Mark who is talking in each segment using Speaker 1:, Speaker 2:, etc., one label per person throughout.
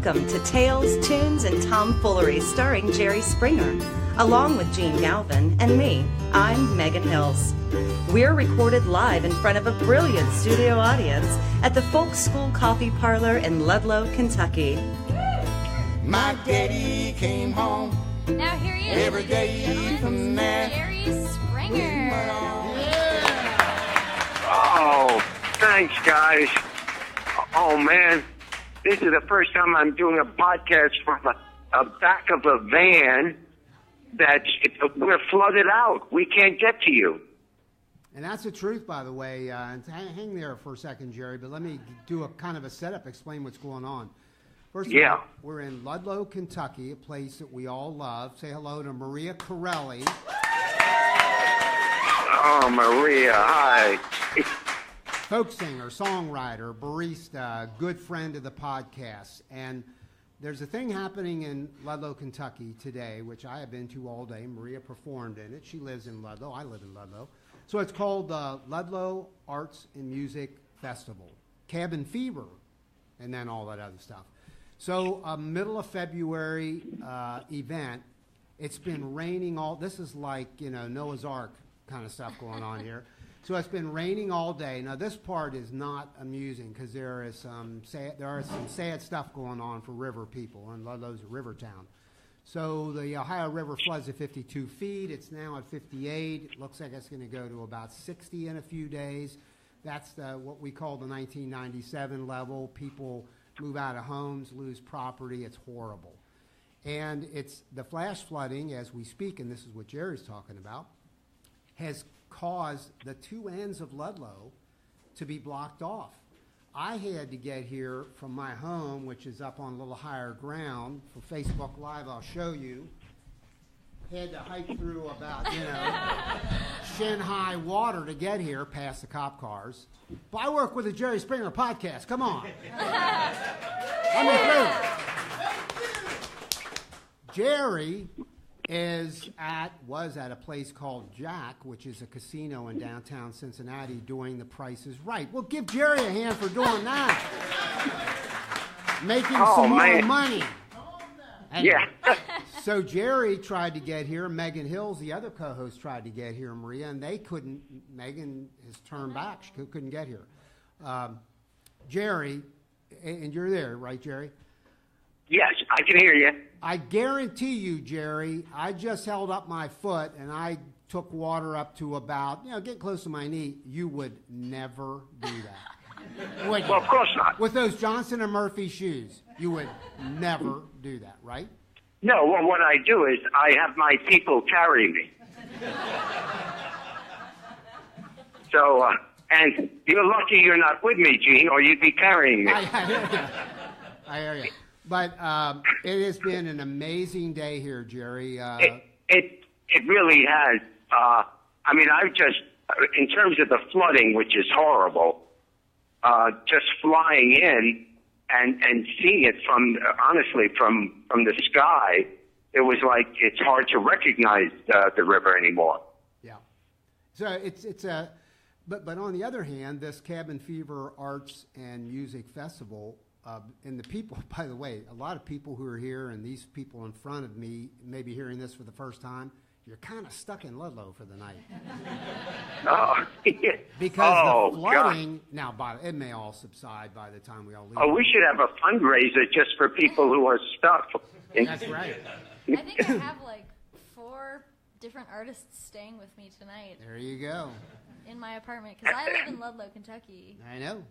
Speaker 1: Welcome to Tales, Tunes, and Tomfoolery starring Jerry Springer, along with Gene Galvin and me. I'm Megan Hills. We're recorded live in front of a brilliant studio audience at the Folk School Coffee Parlor in Ludlow, Kentucky.
Speaker 2: My daddy came home.
Speaker 3: Now here he is,
Speaker 2: every day from there.
Speaker 3: Jerry Springer.
Speaker 4: Oh, thanks, guys. Oh, man. This is the first time I'm doing a podcast from a back of a van we're flooded out. We can't get to you.
Speaker 5: And that's the truth, by the way. And hang there for a second, Jerry, but let me do a kind of a setup, explain what's going on. First of all, we're in Ludlow, Kentucky, a place that we all love. Say hello to Maria Corelli.
Speaker 4: Oh, Maria, hi.
Speaker 5: Folk singer, songwriter, barista, good friend of the podcast. And there's a thing happening in Ludlow, Kentucky today, which I have been to all day. Maria performed in it. She lives in Ludlow. I live in Ludlow. So it's called the Ludlow Arts and Music Festival. Cabin Fever, and then all that other stuff. So middle of February event. It's been raining this is like, Noah's Ark kind of stuff going on here. So it's been raining all day. Now this part is not amusing because there is some sad stuff going on for river people, and Ludlow's a river town. So the Ohio River floods at 52 feet. It's now at 58. It looks like it's going to go to about 60 in a few days. That's what we call the 1997 level. People move out of homes, lose property. It's horrible. And it's the flash flooding as we speak, and this is what Jerry's talking about, has caused the two ends of Ludlow to be blocked off. I had to get here from my home, which is up on a little higher ground. For Facebook Live, I'll show you. Had to hike through about, shin-high water to get here past the cop cars. But I work with the Jerry Springer podcast. Come on. Let me through. Jerry was at a place called Jack, which is a casino in downtown Cincinnati, doing The Price is Right. Well, give Jerry a hand for doing that. Making some more money. And so Jerry tried to get here. Megan Hills, the other co-host, tried to get here, Maria, and they couldn't. Megan has turned back. She couldn't get here. Jerry, and you're there, right, Jerry?
Speaker 4: Yes, I can hear you.
Speaker 5: I guarantee you, Jerry, I just held up my foot and I took water up to about, get close to my knee. You would never do that.
Speaker 4: Well, of course not.
Speaker 5: With those Johnson & Murphy shoes, you would never do that, right?
Speaker 4: No, well, what I do is I have my people carry me. So, and you're lucky you're not with me, Gene, or you'd be carrying me.
Speaker 5: I hear you. But it has been an amazing day here, Jerry.
Speaker 4: It really has. I mean, I've just, in terms of the flooding, which is horrible, just flying in and seeing it from the sky, it was like it's hard to recognize the river anymore.
Speaker 5: Yeah. So but on the other hand, this Cabin Fever Arts and Music Festival. And the people, by the way, a lot of people who are here and these people in front of me may be hearing this for the first time. You're kind of stuck in Ludlow for the night.
Speaker 4: Oh, yeah.
Speaker 5: Because the flooding, it may all subside by the time we all leave.
Speaker 4: Oh, we should have a fundraiser just for people who are stuck.
Speaker 5: That's right.
Speaker 3: I think I have like 4 different artists staying with me tonight.
Speaker 5: There you go.
Speaker 3: In my apartment, because I live in Ludlow, Kentucky.
Speaker 5: I know.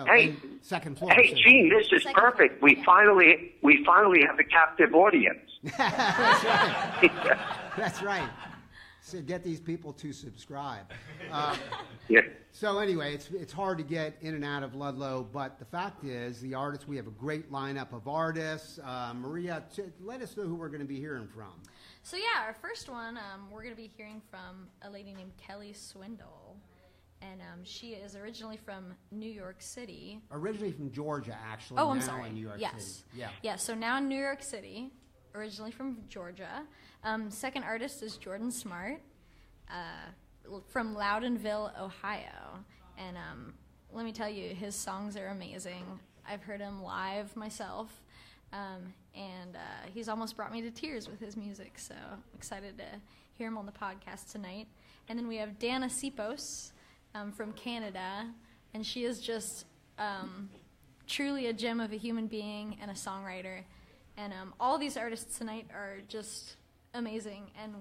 Speaker 4: Hey,
Speaker 5: second floor.
Speaker 4: Hey, Gene, this is perfect. We finally have a captive audience.
Speaker 5: That's right. That's right. So get these people to subscribe.
Speaker 4: Yeah.
Speaker 5: So anyway, it's hard to get in and out of Ludlow, but the fact is, the artists, we have a great lineup of artists. Maria, let us know who we're going to be hearing from.
Speaker 3: So yeah, our first one, we're going to be hearing from a lady named Kelley Swindall, and she is originally from New York City.
Speaker 5: Originally from Georgia, actually.
Speaker 3: Oh, I'm
Speaker 5: now
Speaker 3: sorry.
Speaker 5: In New York
Speaker 3: Yes.
Speaker 5: City.
Speaker 3: Yeah, so now in New York City, originally from Georgia. Second artist is Jordan Smart from Loudonville, Ohio. And let me tell you, his songs are amazing. I've heard him live myself. And he's almost brought me to tears with his music, so excited to hear him on the podcast tonight. And then we have Dana Sipos from Canada, and she is just truly a gem of a human being and a songwriter. And all these artists tonight are just amazing, and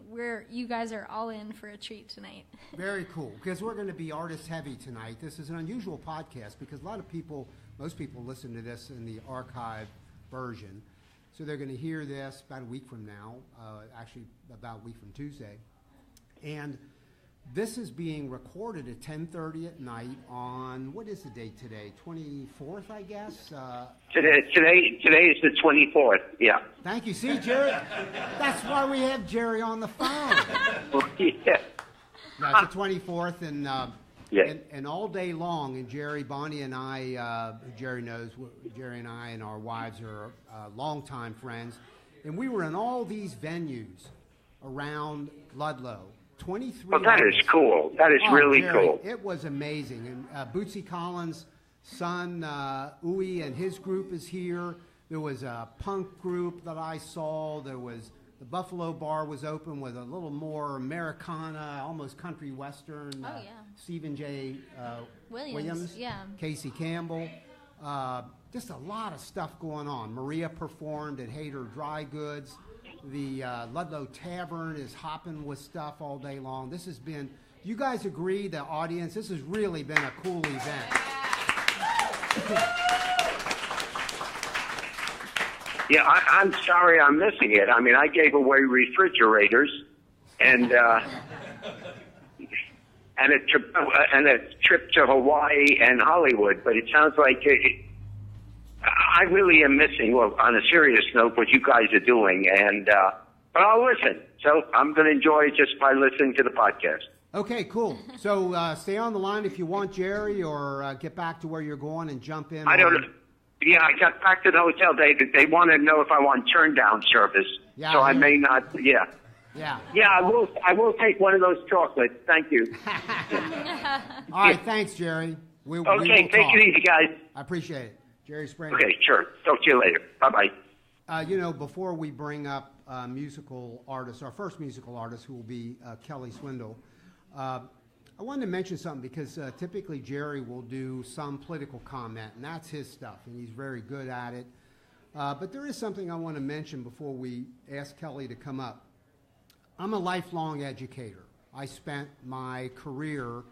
Speaker 3: you guys are all in for a treat tonight.
Speaker 5: Very cool, because we're going to be artist heavy tonight. This is an unusual podcast because most people listen to this in the archive version. So they're going to hear this about a week from now, actually about a week from Tuesday. And this is being recorded at 10:30 at night on, what is the date today? 24th, I guess?
Speaker 4: Today is the 24th, yeah.
Speaker 5: Thank you. See, Jerry? That's why we have Jerry on the phone.
Speaker 4: Yeah.
Speaker 5: No, it's the 24th, and
Speaker 4: Yeah.
Speaker 5: And all day long, and Jerry, Bonnie, and I, Jerry knows, Jerry and I and our wives are longtime friends, and we were in all these venues around Ludlow. 23.
Speaker 4: Well, that is cool. That is really
Speaker 5: Jerry,
Speaker 4: cool.
Speaker 5: It was amazing. And Bootsy Collins' son, Uwe, and his group is here. There was a punk group that I saw. There was the Buffalo Bar was open with a little more Americana, almost country western.
Speaker 3: Oh, yeah.
Speaker 5: Stephen J.
Speaker 3: Williams, yeah.
Speaker 5: Casey Campbell. Just a lot of stuff going on. Maria performed at Hader Dry Goods. The Ludlow Tavern is hopping with stuff all day long. This has been, you guys agree, the audience, this has really been a cool event.
Speaker 4: Yeah, I'm sorry I'm missing it. I mean, I gave away refrigerators and a trip to Hawaii and Hollywood, but it sounds like I really am missing, well, on a serious note, what you guys are doing, and but I'll listen. So I'm going to enjoy it just by listening to the podcast.
Speaker 5: Okay, cool. So stay on the line if you want, Jerry, or get back to where you're going and jump in.
Speaker 4: I don't know. Yeah, I got back to the hotel. They want to know if I want turn down service,
Speaker 5: Yeah,
Speaker 4: so I may not. Yeah.
Speaker 5: Yeah.
Speaker 4: Yeah, I will take one of those chocolates. Thank you.
Speaker 5: All right, thanks, Jerry. We
Speaker 4: Okay,
Speaker 5: will
Speaker 4: take
Speaker 5: talk.
Speaker 4: it easy, guys.
Speaker 5: I appreciate it. Jerry Springer.
Speaker 4: Okay, sure. Talk to you later. Bye-bye.
Speaker 5: Before we bring up musical artists, our first musical artist, who will be Kelley Swindall, I wanted to mention something because typically Jerry will do some political comment, and that's his stuff, and he's very good at it. But there is something I want to mention before we ask Kelley to come up. I'm a lifelong educator. I spent my career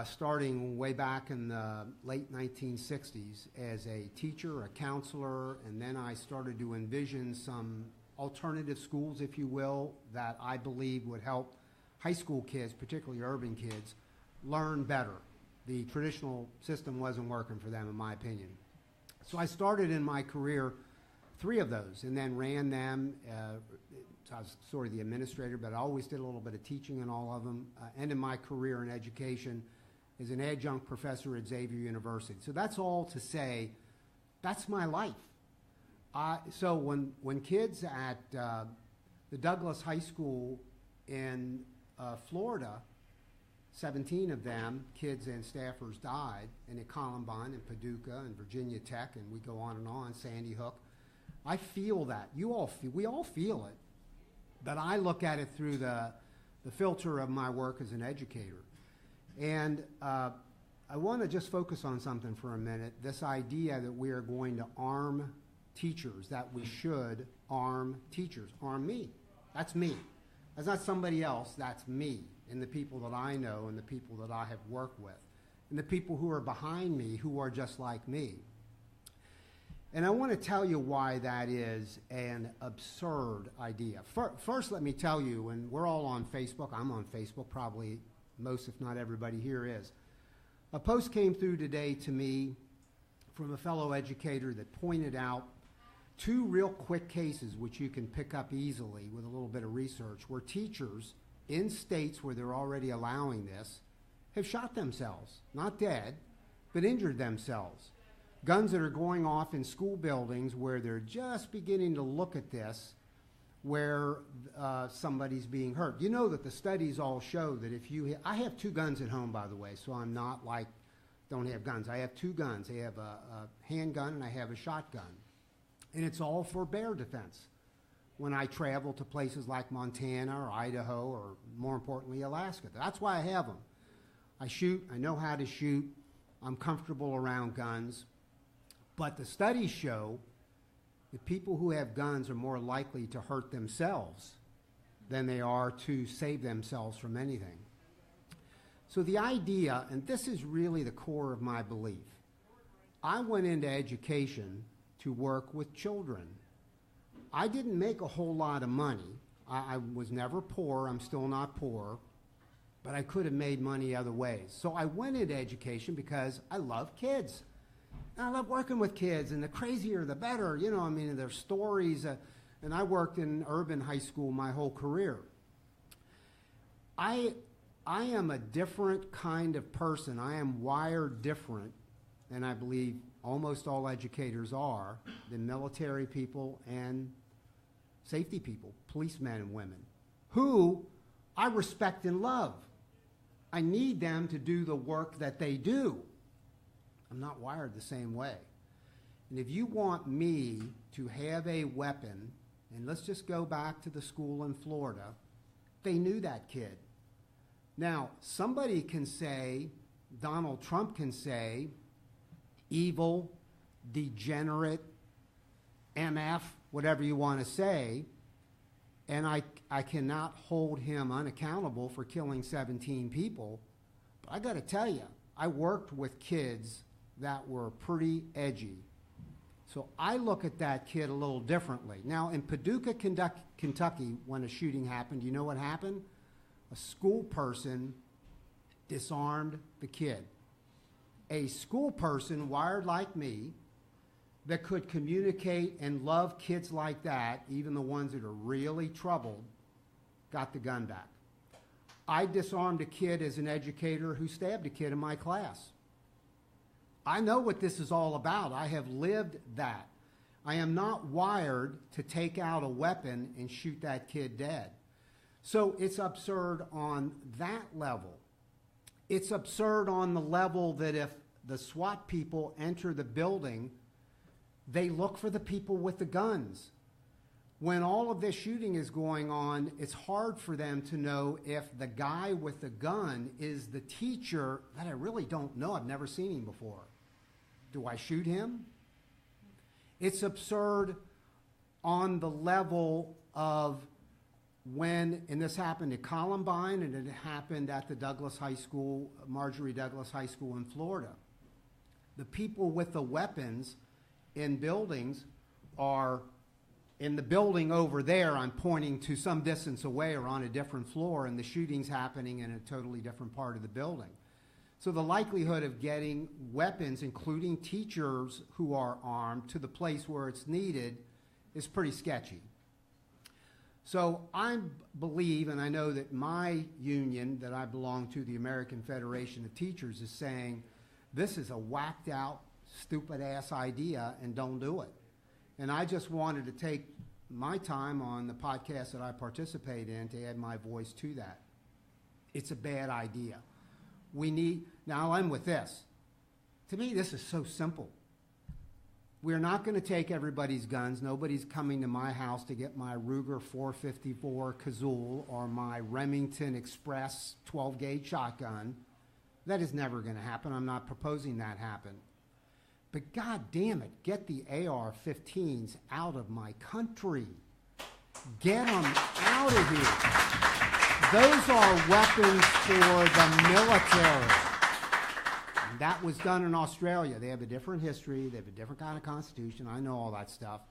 Speaker 5: starting way back in the late 1960s as a teacher, a counselor, and then I started to envision some alternative schools, if you will, that I believe would help high school kids, particularly urban kids, learn better. The traditional system wasn't working for them, in my opinion. So I started in my career 3 of those and then ran them. So I was sort of the administrator, but I always did a little bit of teaching in all of them. Ended my career in education as an adjunct professor at Xavier University. So that's all to say, that's my life. So when kids at the Douglas High School in Florida, 17 of them, kids and staffers, died, and at Columbine and Paducah and Virginia Tech, and we go on and on, Sandy Hook. I feel that. We all feel it. But I look at it through the filter of my work as an educator. And I want to just focus on something for a minute, this idea that we are going to arm teachers, that we should arm teachers. Arm me. That's me. That's not somebody else. That's me and the people that I know and the people that I have worked with and the people who are behind me who are just like me. And I want to tell you why that is an absurd idea. First, let me tell you, and we're all on Facebook. I'm on Facebook. Probably most, if not everybody here is. A post came through today to me from a fellow educator that pointed out 2 real quick cases, which you can pick up easily with a little bit of research, where teachers in states where they're already allowing this have shot themselves. Not dead, but injured themselves. Guns that are going off in school buildings where they're just beginning to look at this, where somebody's being hurt. You know that the studies all show that if you... I have 2 guns at home, by the way, so I'm not like, don't have guns. I have 2 guns. I have a handgun and I have a shotgun. And it's all for bear defense. When I travel to places like Montana or Idaho or, more importantly, Alaska. That's why I have them. I shoot. I know how to shoot. I'm comfortable around guns. But the studies show that people who have guns are more likely to hurt themselves than they are to save themselves from anything. So the idea, and this is really the core of my belief, I went into education to work with children. I didn't make a whole lot of money. I was never poor. I'm still not poor. But I could have made money other ways. So I went into education because I love kids. And I love working with kids, and the crazier the better. You know, I mean, their stories. And I worked in urban high school my whole career. I am a different kind of person. I am wired different, and I believe almost all educators are, than military people and safety people, policemen and women, who I respect and love. I need them to do the work that they do. I'm not wired the same way. And if you want me to have a weapon, and let's just go back to the school in Florida, they knew that kid. Now, somebody can say, Donald Trump can say, evil, degenerate, MF, whatever you want to say, and I cannot hold him unaccountable for killing 17 people. But I got to tell you, I worked with kids that were pretty edgy. So I look at that kid a little differently. Now, in Paducah, Kentucky, when a shooting happened, you know what happened? A school person disarmed the kid. A school person wired like me that could communicate and love kids like that, even the ones that are really troubled, got the gun back. I disarmed a kid as an educator who stabbed a kid in my class. I know what this is all about. I have lived that. I am not wired to take out a weapon and shoot that kid dead. So it's absurd on that level. It's absurd on the level that if the SWAT people enter the building, they look for the people with the guns. When all of this shooting is going on, it's hard for them to know if the guy with the gun is the teacher that I really don't know. I've never seen him before. Do I shoot him? It's absurd on the level of when, and this happened at Columbine, and it happened at the Douglas High School, Marjorie Douglas High School in Florida. The people with the weapons in buildings are in the building over there. I'm pointing to some distance away or on a different floor, and the shooting's happening in a totally different part of the building. So the likelihood of getting weapons, including teachers who are armed, to the place where it's needed is pretty sketchy. So I believe, and I know that my union that I belong to, the American Federation of Teachers, is saying this is a whacked out, stupid ass idea and don't do it. And I just wanted to take my time on the podcast that I participate in to add my voice to that. It's a bad idea. We need, now I'm with this. To me, this is so simple. We're not going to take everybody's guns. Nobody's coming to my house to get my Ruger 454 Kazoo or my Remington Express 12-gauge shotgun. That is never going to happen. I'm not proposing that happen. But God damn it, get the AR-15s out of my country. Get them out of here. Those are weapons for the military. And that was done in Australia. They have a different history. They have a different kind of constitution. I know all that stuff.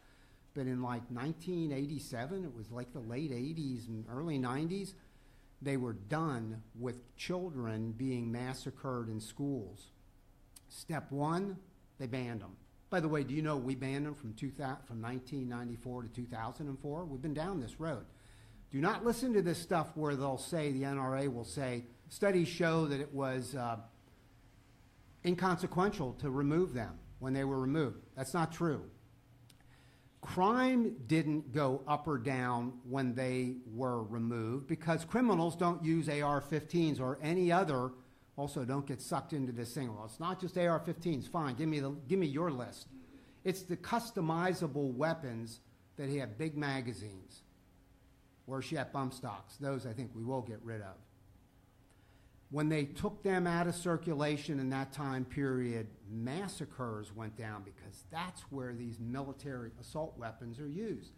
Speaker 5: But in like 1987, it was like the late 80s and early 90s, they were done with children being massacred in schools. Step one, they banned them. By the way, do you know we banned them from 1994 to 2004? We've been down this road. Do not listen to this stuff where they'll say, the NRA will say, studies show that it was inconsequential to remove them when they were removed. That's not true. Crime didn't go up or down when they were removed because criminals don't use AR-15s or any other. Also, don't get sucked into this thing. Well, it's not just AR-15s. Fine, give me your list. It's the customizable weapons that have big magazines. Where she had bump stocks. Those I think we will get rid of. When they took them out of circulation in that time period, massacres went down because that's where these military assault weapons are used.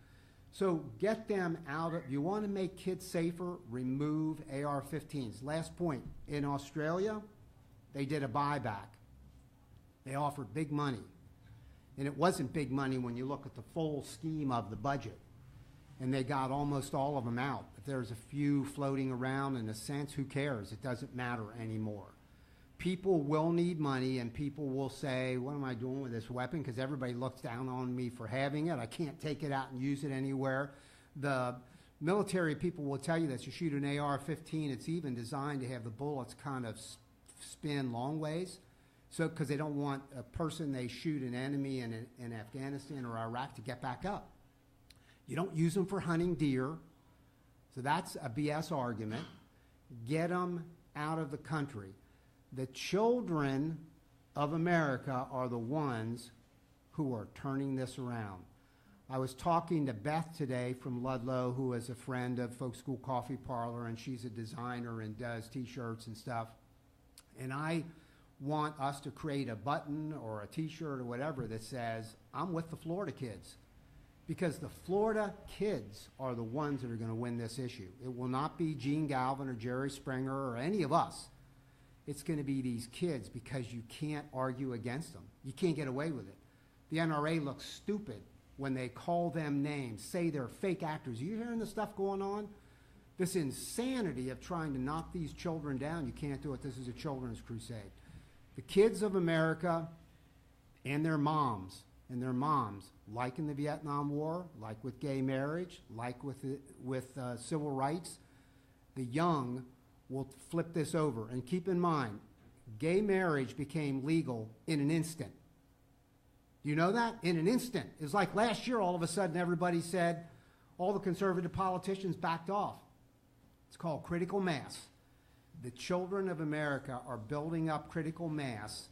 Speaker 5: So get them out of, you want to make kids safer, remove AR-15s. Last point, in Australia, they did a buyback. They offered big money. And it wasn't big money when you look at the full scheme of the budget. And they got almost all of them out. If there's a few floating around, in a sense, who cares? It doesn't matter anymore. People will need money, and people will say, what am I doing with this weapon? Because everybody looks down on me for having it. I can't take it out and use it anywhere. The military people will tell you that you shoot an AR-15, it's even designed to have the bullets kind of spin long ways. So, because they don't want a person they shoot an enemy in Afghanistan or Iraq to get back up. You don't use them for hunting deer, so that's a BS argument. Get them out of the country. The children of America are the ones who are turning this around. I was talking to Beth today from Ludlow, who is a friend of Folk School Coffee Parlor, and she's a designer and does T-shirts and stuff. And I want us to create a button or a T-shirt or whatever that says, I'm with the Florida kids. Because the Florida kids are the ones that are going to win this issue. It will not be Gene Galvin or Jerry Springer or any of us. It's going to be these kids because you can't argue against them. You can't get away with it. The NRA looks stupid when they call them names, say they're fake actors. Are you hearing the stuff going on? This insanity of trying to knock these children down. You can't do it. This is a children's crusade. The kids of America and their moms, like in the Vietnam War, like with gay marriage, like with civil rights, the young will flip this over. And keep in mind, gay marriage became legal in an instant. Do you know that? In an instant. It's like last year, all of a sudden, everybody said, all the conservative politicians backed off. It's called critical mass. The children of America are building up critical mass,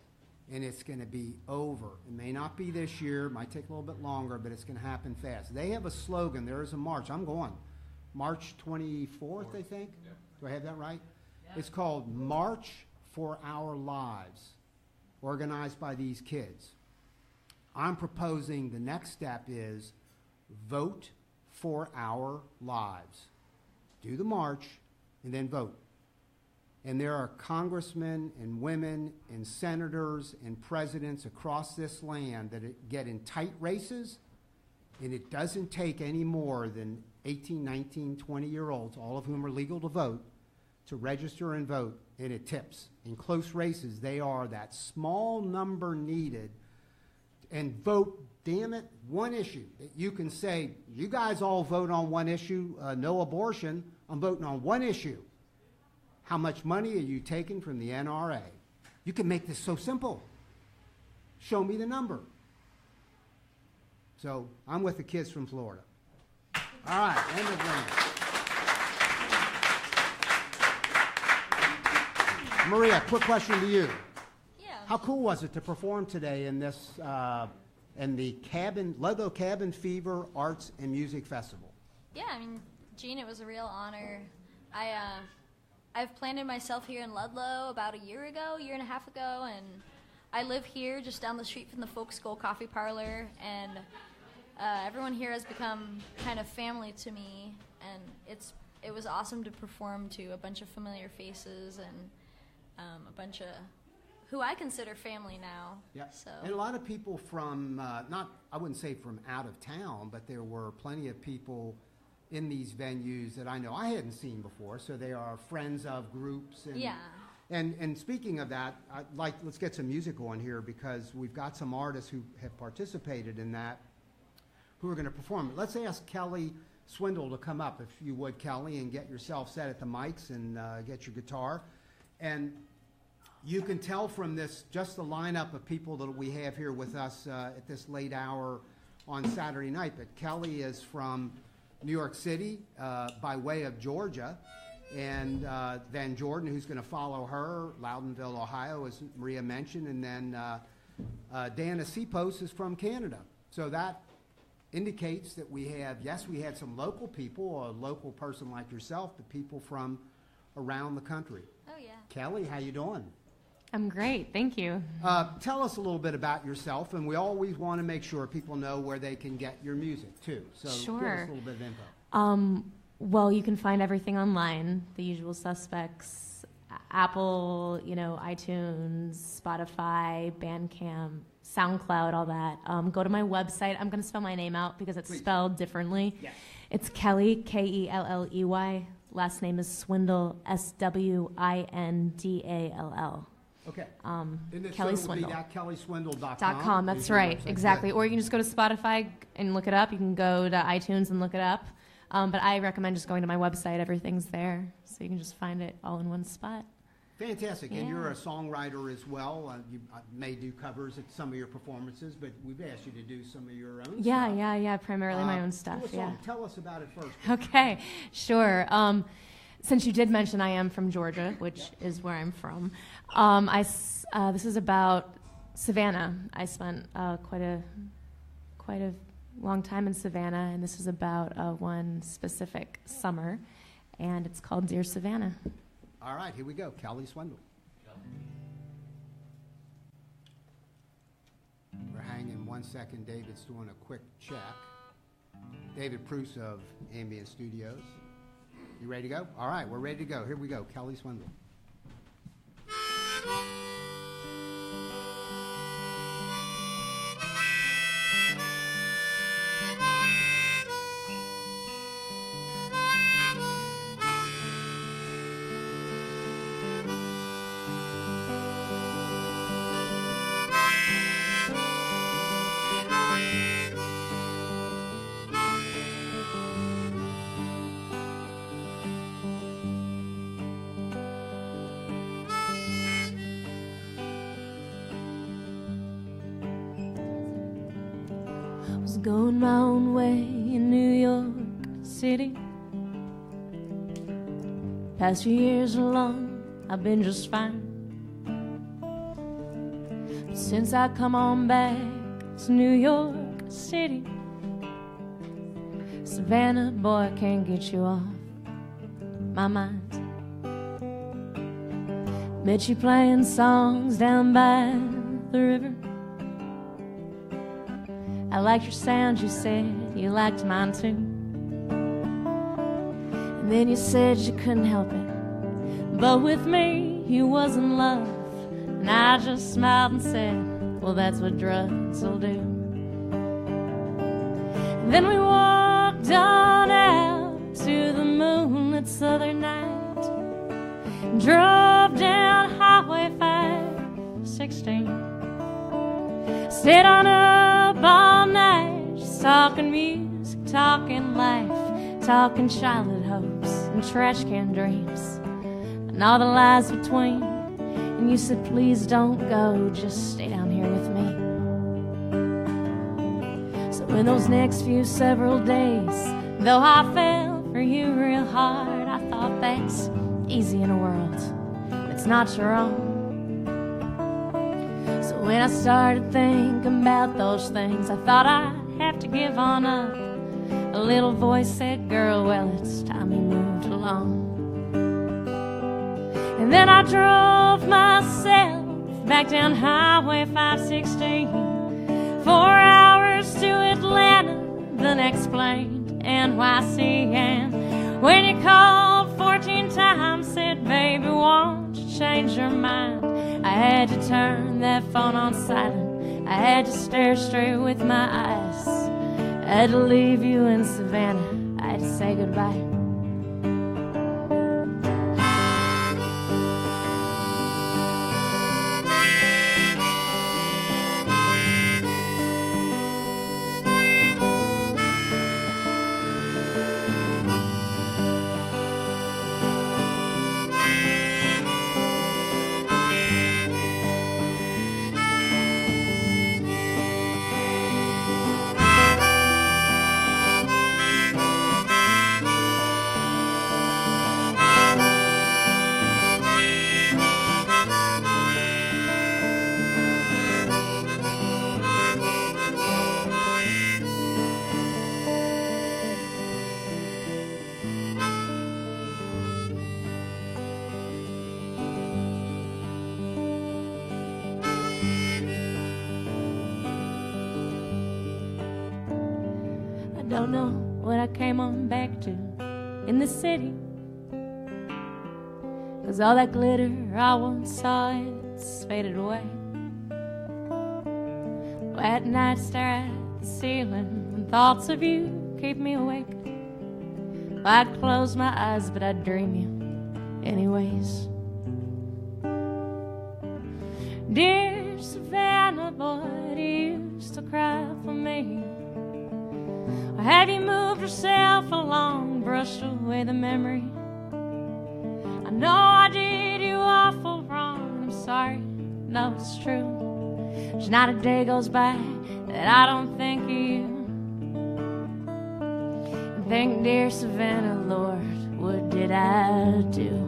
Speaker 5: and it's going to be over. It may not be this year, it might take a little bit longer, but it's going to happen fast. They have a slogan. There is a march. I'm going. March 24th, I think. Yeah. Do I have that right? Yeah. It's called March for Our Lives, organized by these kids. I'm proposing the next step is vote for our lives. Do the march and then vote. And there are congressmen and women and senators and presidents across this land that get in tight races, and it doesn't take any more than 18, 19, 20-year-olds, all of whom are legal to vote, to register and vote, and it tips. In close races, they are that small number needed, and vote, damn it, one issue. That you can say, you guys all vote on one issue, no abortion, I'm voting on one issue. How much money are you taking from the NRA? You can make this so simple. Show me the number. So I'm with the kids from Florida. All right, end of rant. Maria, quick question to you.
Speaker 3: Yeah.
Speaker 5: How cool was it to perform today in this, in the Ludlow Cabin Fever Arts and Music Festival?
Speaker 3: Yeah, I mean, Gene, it was a real honor. I've planted myself here in Ludlow about a year and a half ago, and I live here just down the street from the Folk School Coffee Parlor, and everyone here has become kind of family to me, and it was awesome to perform to a bunch of familiar faces and a bunch of who I consider family now.
Speaker 5: Yeah.
Speaker 3: So.
Speaker 5: And a lot of people from, I wouldn't say from out of town, but there were plenty of people in these venues that I know I hadn't seen before, so they are friends of groups. And,
Speaker 3: yeah.
Speaker 5: And speaking of that, let's get some music on here because we've got some artists who have participated in that who are going to perform. Let's ask Kelley Swindall to come up, if you would, Kelley, and get yourself set at the mics and get your guitar. And you can tell from this, just the lineup of people that we have here with us at this late hour on Saturday night, but Kelley is from New York City by way of Georgia, and Van Jordan, who's going to follow her, Loudonville, Ohio, as Maria mentioned, and then Dana Sipos is from Canada. So that indicates that we have, yes, we had some local people, a local person like yourself, but people from around the country.
Speaker 3: Oh, yeah.
Speaker 5: Kelley, how you doing?
Speaker 6: I'm great, thank you.
Speaker 5: Tell us a little bit about yourself, and we always want to make sure people know where they can get your music, too. So
Speaker 6: Sure.
Speaker 5: give us a little bit of info.
Speaker 6: Well, you can find everything online, the usual suspects, Apple, iTunes, Spotify, Bandcamp, SoundCloud, all that. Go to my website. I'm going to spell my name out because it's spelled differently.
Speaker 5: Yes.
Speaker 6: It's Kelley, Kelley. Last name is Swindall, Swindall.
Speaker 5: Okay.
Speaker 6: Kelley Swindall.
Speaker 5: KelleySwindall.com.
Speaker 6: That's right, exactly. Or you can just go to Spotify and look it up. You can go to iTunes and look it up. But I recommend just going to my website. Everything's there, so you can just find it all in one spot.
Speaker 5: Fantastic.
Speaker 6: Yeah.
Speaker 5: And you're a songwriter as well. You may do covers at some of your performances, but we've asked you to do some of your own stuff.
Speaker 6: Yeah. Primarily my own
Speaker 5: Do
Speaker 6: stuff.
Speaker 5: a song.
Speaker 6: Yeah.
Speaker 5: Tell us about it first.
Speaker 6: Okay, sure. Since you did mention I am from Georgia, which is where I'm from, this is about Savannah. I spent quite a long time in Savannah, and this is about one specific summer, and it's called Dear Savannah.
Speaker 5: All right, here we go. Kelley Swindall. We're hanging 1 second. David's doing a quick check. David Pruce of Ambient Studios. You ready to go? All right, we're ready to go. Here we go. Kelley Swindall.
Speaker 6: Was going my own way in New York City. Past few years alone, I've been just fine. But since I come on back to New York City, Savannah, boy, I can't get you off my mind. Met you playing songs down by the river. I liked your sound, you said you liked mine too. And then you said you couldn't help it, but with me you was in love. And I just smiled and said, well, that's what drugs will do. And then we walked on out to the moonlit southern night and drove down Highway 516. Stayed on up all night, just talking music, talking life, talking childhood hopes and trash can dreams and all the lies between. And you said, please don't go, just stay down here with me. So in those next few several days, though I fell for you real hard, I thought that's easy in a world that's not your own. So when I started thinking about those things, I thought I'd have to give on up. A little voice said, girl, well, it's time you moved along. And then I drove myself back down Highway 516, 4 hours to Atlanta, the next plane to NYC. And when you called 14 times, said, baby, won't you change your mind? I had to turn that phone on silent. I had to stare straight with my eyes. I had to leave you in Savannah. I had to say goodbye. don't know what I came on back to in the city. 'Cause all that glitter I once saw, it's faded away. At night stare at the ceiling and thoughts of you keep me awake. I'd close my eyes but I'd dream you anyways. Dear Savannah, boy, do you still cry for me? Or have you moved yourself along, brushed away the memory? I know I did you awful wrong, I'm sorry, no, it's true. There's not a day goes by that I don't think of you. And think, dear Savannah, Lord, what did I do?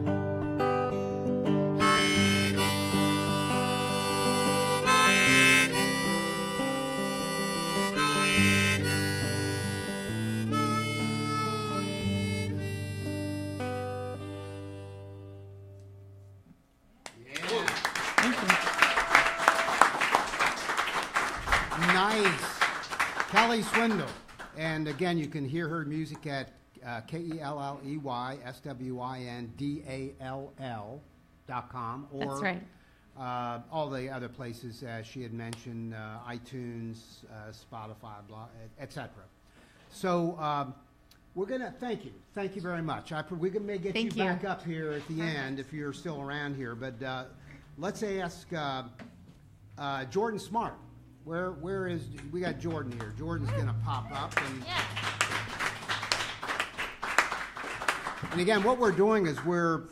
Speaker 5: Kelley Swindall. And again, you can hear her music at KELLEYSWINDALL.com or
Speaker 6: That's right.
Speaker 5: All the other places she had mentioned, iTunes, Spotify, etc. So we're going to thank you. Thank you very much. We may get you back up here at the end if you're still around here. But let's ask Jordan Smart. Where is, we got Jordan here. Jordan's going to pop up. And again, what we're doing is we're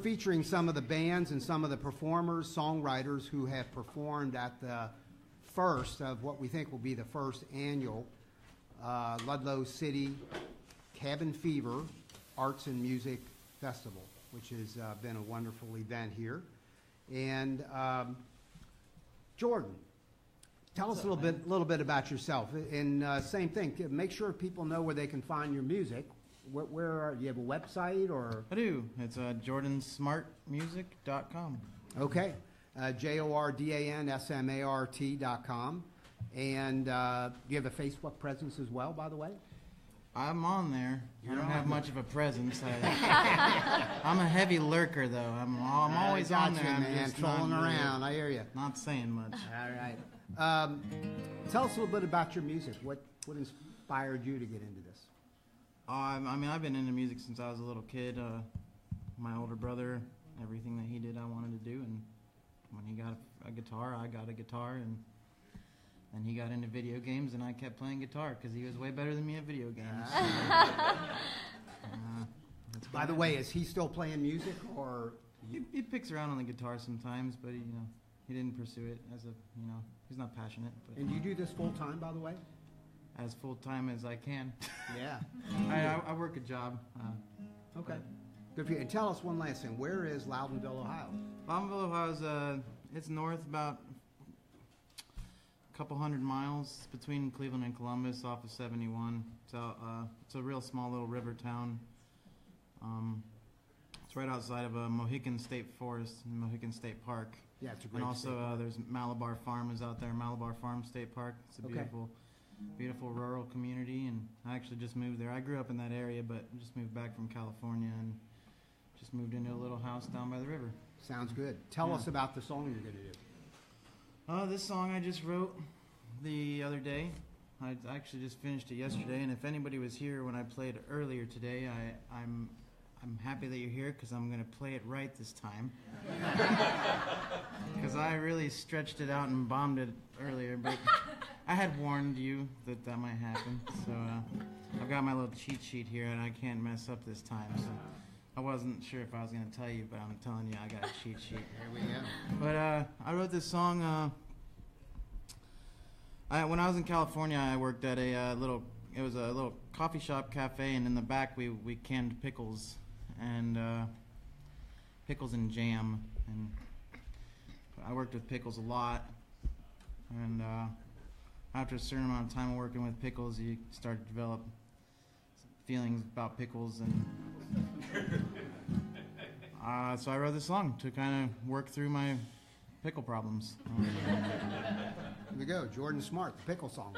Speaker 5: featuring some of the bands and some of the performers, songwriters who have performed at the first of what we think will be the first annual Ludlow City Cabin Fever Arts and Music Festival, which has been a wonderful event here. And Jordan, tell us a little bit about yourself. And same thing, make sure people know where they can find your music. Where do you have a website or? I do. It's jordansmartmusic.com. Okay, JORDANSMART.com. And do you have a Facebook presence as well, by the way?
Speaker 7: I'm on there. I don't have much of a presence. I'm a heavy lurker, though. I'm always on there. I'm
Speaker 5: just trolling around. I hear you.
Speaker 7: Not saying much.
Speaker 5: All right. Tell us a little bit about your music. What inspired you to get into this?
Speaker 7: I mean, I've been into music since I was a little kid. My older brother, everything that he did, I wanted to do. And when he got a guitar, I got a guitar. And he got into video games, and I kept playing guitar because he was way better than me at video games.
Speaker 5: By the way, is he still playing music, or
Speaker 7: he picks around on the guitar sometimes, but he didn't pursue it as he's not passionate. But
Speaker 5: and you do this full time, by the way?
Speaker 7: As full time as I can.
Speaker 5: Yeah.
Speaker 7: I work a job.
Speaker 5: Okay. Good for you. And tell us one last thing. Where is Loudonville, Ohio?
Speaker 7: Loudonville, Ohio is it's north about a couple hundred miles between Cleveland and Columbus, off of 71. So it's a real small little river town. It's right outside of a Mohican State Forest, Mohican State Park.
Speaker 5: Yeah, it's a great.
Speaker 7: And also there's Malabar Farm is out there, Malabar Farm State Park. It's a beautiful rural community, and I actually just moved there. I grew up in that area, but just moved back from California and just moved into a little house down by the river.
Speaker 5: Sounds good. Tell us about the song you're going to do.
Speaker 7: This song I just wrote the other day. I actually just finished it yesterday, and if anybody was here when I played it earlier today, I'm happy that you're here because I'm going to play it right this time. Because I really stretched it out and bombed it earlier, but I had warned you that might happen. So I've got my little cheat sheet here, and I can't mess up this time. So I wasn't sure if I was going to tell you, but I'm telling you I got a cheat sheet.
Speaker 5: There we go.
Speaker 7: But I wrote this song. When I was in California, I worked at a little coffee shop cafe, and in the back we canned pickles and jam, and I worked with pickles a lot. And after a certain amount of time working with pickles, you start to develop feelings about pickles, and so I wrote this song to kind of work through my pickle problems.
Speaker 5: Here we go, Jordan Smart, the pickle song.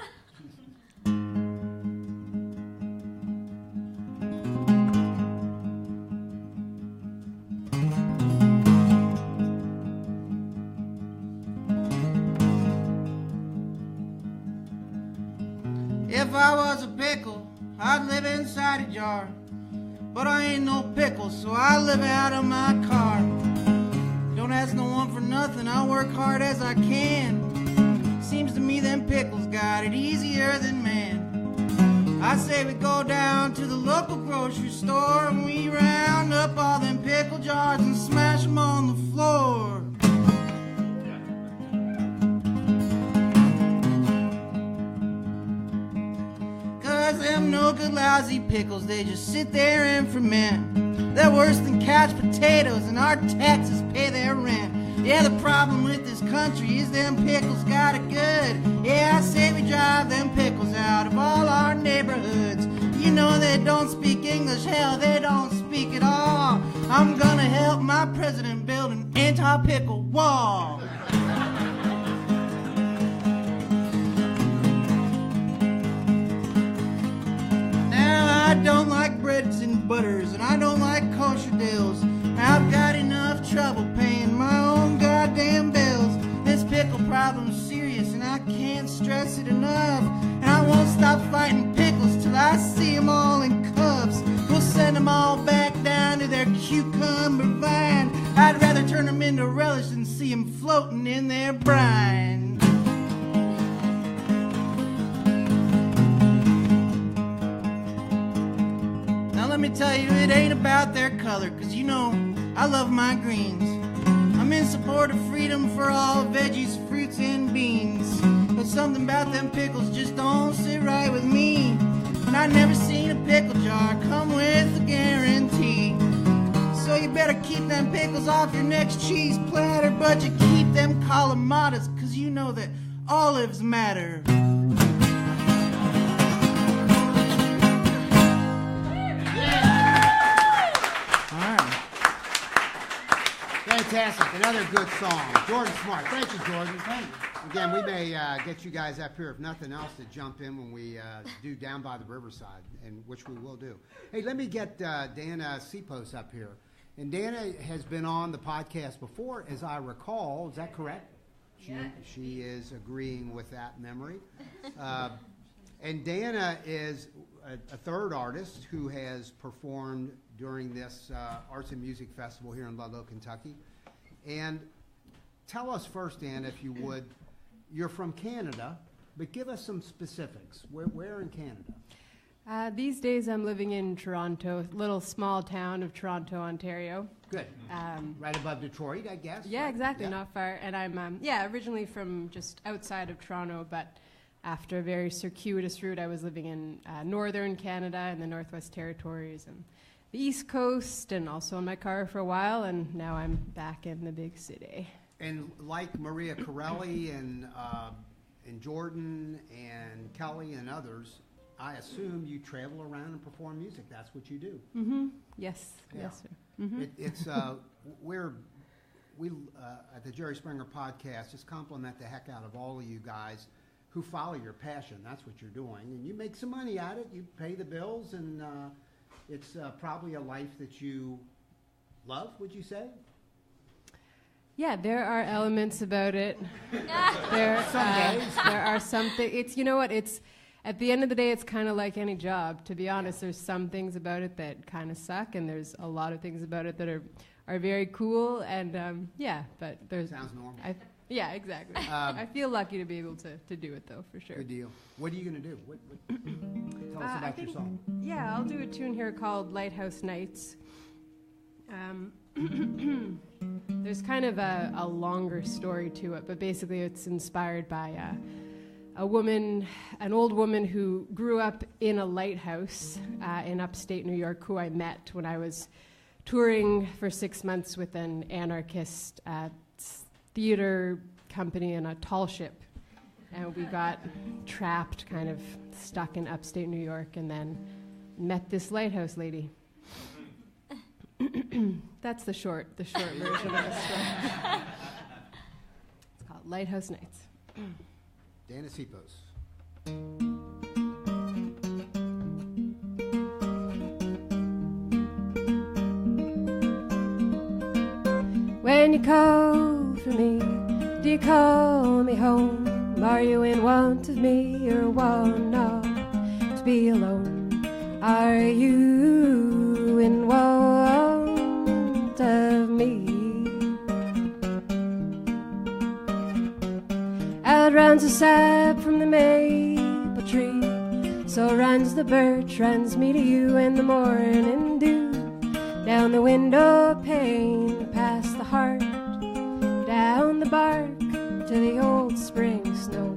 Speaker 7: if I was a pickle, I'd live inside a jar. But I ain't no pickle, so I live out of my car. Don't ask no one for nothing, I work hard as I can. Seems to me them pickles got it easier than man. I say we go down to the local grocery store and we round up all them pickle jars and smash them on the floor. Cause them no good lousy pickles, they just sit there and ferment. They're worse than couch potatoes and our taxes pay their rent. Yeah, the problem with this country is them pickles got it good. Yeah, I say we drive them pickles out of all our neighborhoods. You know they don't speak English, hell, they don't speak at all. I'm gonna help my president build an anti-pickle wall. Now, I don't like breads and butters, and I don't like kosher dills. I've got enough trouble paying my own goddamn bills. This pickle problem's serious and I can't stress it enough. And I won't stop fighting pickles till I see them all in cups. We'll send them all back down to their cucumber vine. I'd rather turn them into relish than see them floating in their brine. Now let me tell you, it ain't about their color, cause you know I love my greens. I'm in support of freedom for all veggies, fruits, and beans. But something about them pickles just don't sit right with me. And I never seen a pickle jar come with a guarantee. So you better keep them pickles off your next cheese platter, but you keep them calamatas, cause you know that olives matter.
Speaker 5: Fantastic. Another good song. Jordan Smart. Thank you, Jordan. Thank you. Again, we may get you guys up here, if nothing else, to jump in when we do Down by the Riverside, and which we will do. Hey, let me get Dana Sipos up here. And Dana has been on the podcast before, as I recall. Is that correct? She is agreeing with that memory. And Dana is a third artist who has performed during this Arts and Music Festival here in Ludlow, Kentucky. And tell us first, Dan, if you would, you're from Canada, but give us some specifics. Where in Canada?
Speaker 8: These days I'm living in Toronto, little small town of Toronto, Ontario.
Speaker 5: Good. Right above Detroit, I guess?
Speaker 8: Yeah,
Speaker 5: right?
Speaker 8: exactly, yeah. Not far. And I'm originally from just outside of Toronto, but after a very circuitous route, I was living in northern Canada and the Northwest Territories and the East Coast, and also in my car for a while, and now I'm back in the big city.
Speaker 5: And like Maria Corelli and Jordan and Kelley and others, I assume you travel around and perform music. That's what you do.
Speaker 8: Mm-hmm. Yes.
Speaker 5: Yeah.
Speaker 8: Yes, sir. Mm-hmm.
Speaker 5: We at the Jerry Springer podcast just compliment the heck out of all of you guys who follow your passion. That's what you're doing, and you make some money at it. You pay the bills, and it's probably a life that you love, would you say?
Speaker 8: Yeah, there are elements about it.
Speaker 5: Some days.
Speaker 8: There are some things. It's, you know what, it's, at the end of the day, it's kind of like any job. To be honest, there's some things about it that kind of suck, and there's a lot of things about it that are very cool, and but there's...
Speaker 5: Sounds normal.
Speaker 8: Yeah, exactly. I feel lucky to be able to do it, though, for sure.
Speaker 5: Good deal. What are you going to do? Tell us about your song.
Speaker 8: Yeah, I'll do a tune here called Lighthouse Nights. There's kind of a longer story to it, but basically it's inspired by an old woman who grew up in a lighthouse in upstate New York, who I met when I was touring for 6 months with an anarchist theater company in a tall ship, and we got trapped, kind of stuck in upstate New York, and then met this lighthouse lady. That's the short version of the story. It's called Lighthouse Nights.
Speaker 5: Dana Sipos.
Speaker 8: When you call for me, do you call me home? Are you in want of me or want not? won't be alone. Are you in want of me? Out runs the sap from the maple tree, so runs the birch, runs me to you in the morning dew. Down the window pane, past the heart, down the bark to the old spring snow.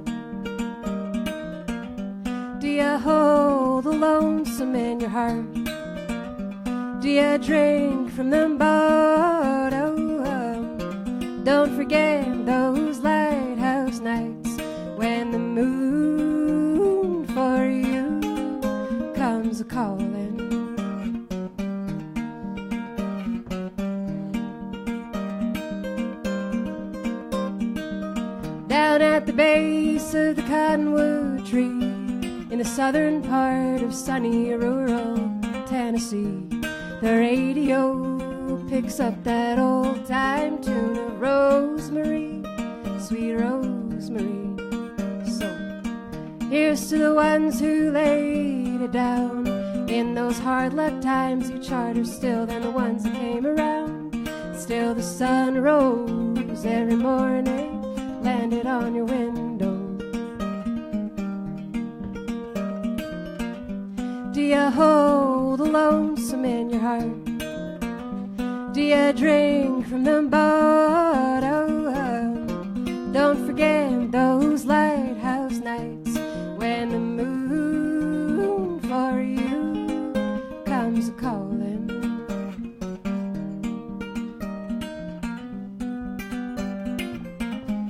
Speaker 8: Do you hold the lonesome in your heart? Do you drink from the boat? Don't forget those lighthouse nights when the moon for you comes a-calling. Down at the base of the cottonwood tree, in the southern part of sunny rural Tennessee, the radio picks up that old-time tune of Rosemary, sweet Rosemary. So here's to the ones who laid it down in those hard luck times, each harder still than the ones that came around. Still the sun rose every morning, landed on your window. Do you hold the lonesome in your heart? Do you drink from the boat? Don't forget those lighthouse nights when the moon for you comes a-calling.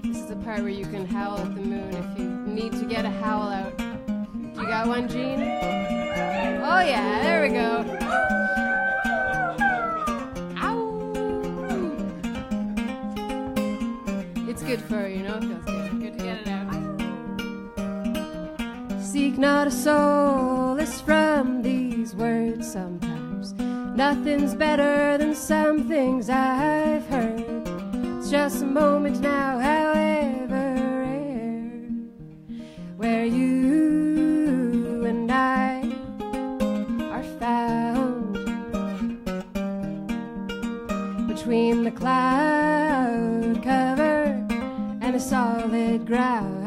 Speaker 8: This is the part where you can howl at the moon if you need to get a howl out. You got one, Jene? Oh yeah, there we go. It's good for her, you know, it feels good. Good to get it out. Seek not a solace from these words sometimes. Nothing's better than some things I've heard. It's just a moment now, however rare, where you and I are found between the cloud cover and a solid ground,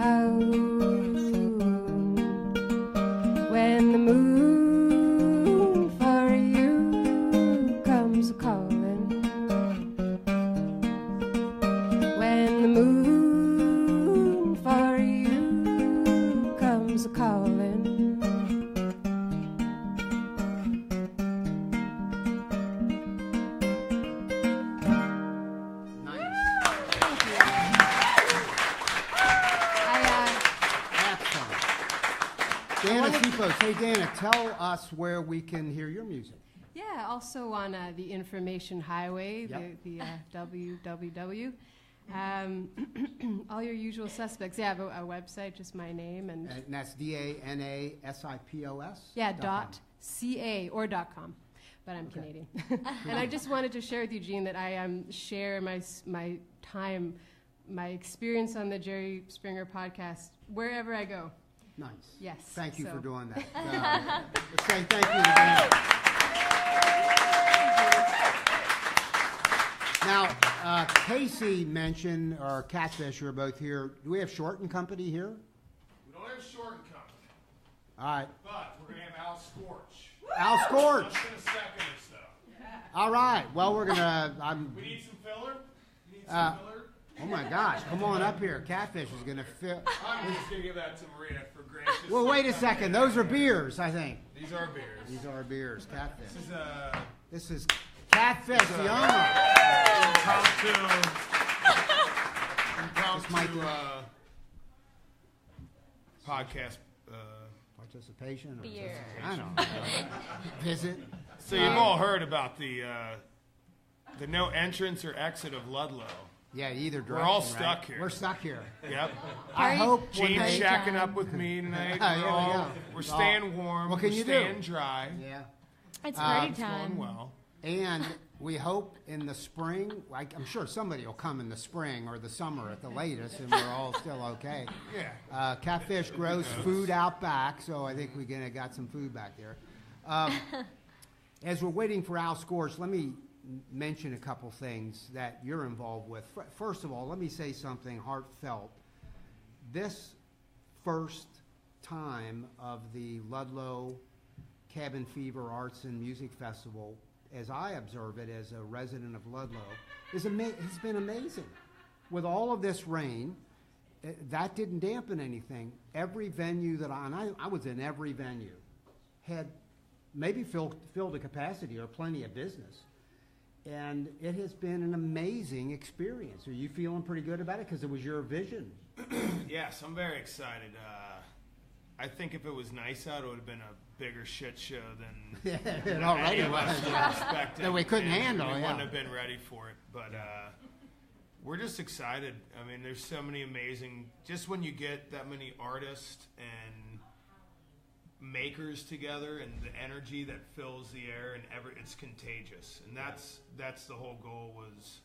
Speaker 8: when the moon for you comes a-calling, when the moon for you comes a-calling.
Speaker 5: Dana Sipos. Hey, Dana, tell us where we can hear your music.
Speaker 8: Yeah, also on the Information Highway,
Speaker 5: Yep.
Speaker 8: the www. All your usual suspects. Yeah, I have a website, just my name. And
Speaker 5: that's DANASIPOS?
Speaker 8: yeah, .ca or .com, but I'm Canadian. And I just wanted to share with you, Jene, that I share my time, my experience on the Jerry Springer podcast wherever I go.
Speaker 5: Nice.
Speaker 8: Yes.
Speaker 5: Thank you
Speaker 8: so.
Speaker 5: for doing that. Let's say thank you to Dana. Now, Casey mentioned, or Catfish, you're both here. Do we have Short and Company here?
Speaker 9: We don't have Short and Company.
Speaker 5: All right.
Speaker 9: But we're going to have Al Scorch.
Speaker 5: Al Scorch.
Speaker 9: Just in a second or so.
Speaker 5: All right. Well, we're going to...
Speaker 9: We need some filler? We need some filler?
Speaker 5: Oh, my gosh. Come on up here. Catfish is going to fill...
Speaker 9: I'm just going to give that to Maria for gracious.
Speaker 5: Well, wait a second. Those are beers, I think.
Speaker 9: These are beers.
Speaker 5: These are beers. Catfish.
Speaker 9: This
Speaker 5: This
Speaker 9: is
Speaker 5: is Catfish, the owner.
Speaker 9: Impromptu podcast
Speaker 5: participation. Or
Speaker 3: Beer.
Speaker 5: I don't know. Visit.
Speaker 9: So you've all heard about the no entrance or exit of Ludlow.
Speaker 5: Yeah, either direction.
Speaker 9: We're all
Speaker 5: right?
Speaker 9: stuck here.
Speaker 5: We're stuck here.
Speaker 9: Yep.
Speaker 5: I hope when
Speaker 9: Gene's
Speaker 5: they...
Speaker 9: shacking up with me tonight. We're staying warm.
Speaker 5: What can
Speaker 9: we're
Speaker 5: you
Speaker 9: staying
Speaker 5: do?
Speaker 9: dry.
Speaker 3: It's party
Speaker 9: It's going
Speaker 3: time.
Speaker 9: well.
Speaker 5: And We hope in the spring, I'm sure somebody will come in the spring or the summer at the latest, and we're all still okay.
Speaker 9: Yeah.
Speaker 5: Catfish grows food out back, so I think we got some food back there. As we're waiting for Al Scorch, let me mention a couple things that you're involved with. First of all, let me say something heartfelt. This first time of the Ludlow Cabin Fever Arts and Music Festival, as I observe it as a resident of Ludlow, has been amazing. With all of this rain, that didn't dampen anything. Every venue that I was in every venue, had maybe filled a capacity or plenty of business. And it has been an amazing experience. Are you feeling pretty good about it? Because it was your vision.
Speaker 9: Yes, I'm very excited. I think if it was nice out, it would have been a bigger shit show than
Speaker 5: it already
Speaker 9: any of us
Speaker 5: was.
Speaker 9: were expecting.
Speaker 5: That we couldn't handle.
Speaker 9: We
Speaker 5: yeah.
Speaker 9: wouldn't have been ready for it. But we're just excited. I mean, there's so many amazing, just when you get that many artists and makers together and the energy that fills the air and it's contagious. And that's the whole goal, was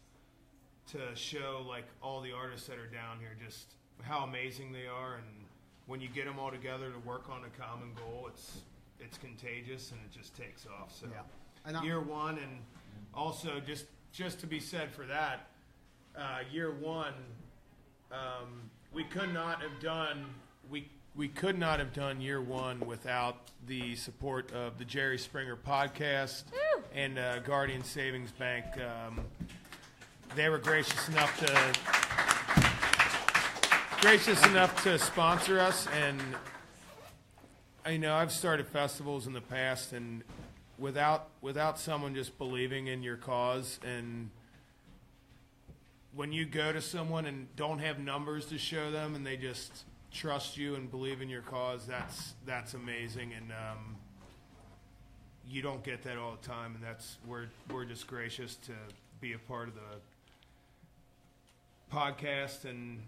Speaker 9: to show like all the artists that are down here just how amazing they are, and when you get them all together to work on a common goal, it's contagious and it just takes off. So
Speaker 5: yeah.
Speaker 9: Year one, and also just to be said for that, year one, we could not have done year one without the support of the Jerry Springer podcast and Guardian Savings Bank. They were gracious enough to sponsor us, and I've started festivals in the past, and without someone just believing in your cause, and when you go to someone and don't have numbers to show them and they just trust you and believe in your cause, that's amazing. And you don't get that all the time, and we're just gracious to be a part of the podcast and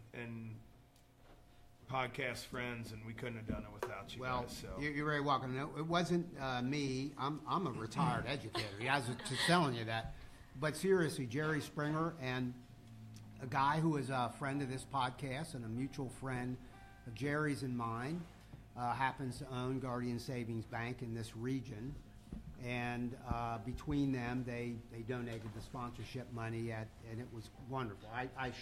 Speaker 9: podcast friends, and we couldn't have done it without you guys. So.
Speaker 5: You're very welcome. No, it wasn't me. I'm a retired educator. I was just telling you that. But seriously, Jerry Springer, and a guy who is a friend of this podcast and a mutual friend of Jerry's and mine, happens to own Guardian Savings Bank in this region. And between them, they donated the sponsorship money, and it was wonderful. I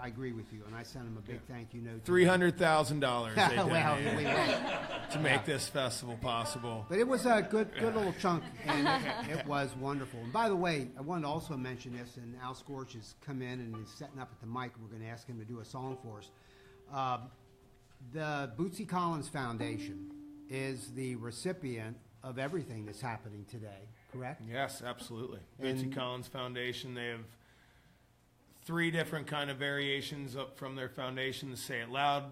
Speaker 5: agree with you, and I sent them a big thank you note.
Speaker 9: $300,000 they donated to make this festival possible.
Speaker 5: But it was a good little chunk, and it was wonderful. And by the way, I wanted to also mention this, and Al Scorch has come in and is setting up at the mic. We're going to ask him to do a song for us. The Bootsy Collins Foundation is the recipient of everything that's happening today, correct?
Speaker 9: Yes, absolutely. Bootsy Collins Foundation, they have 3 different kind of variations up from their foundation. The Say It Loud,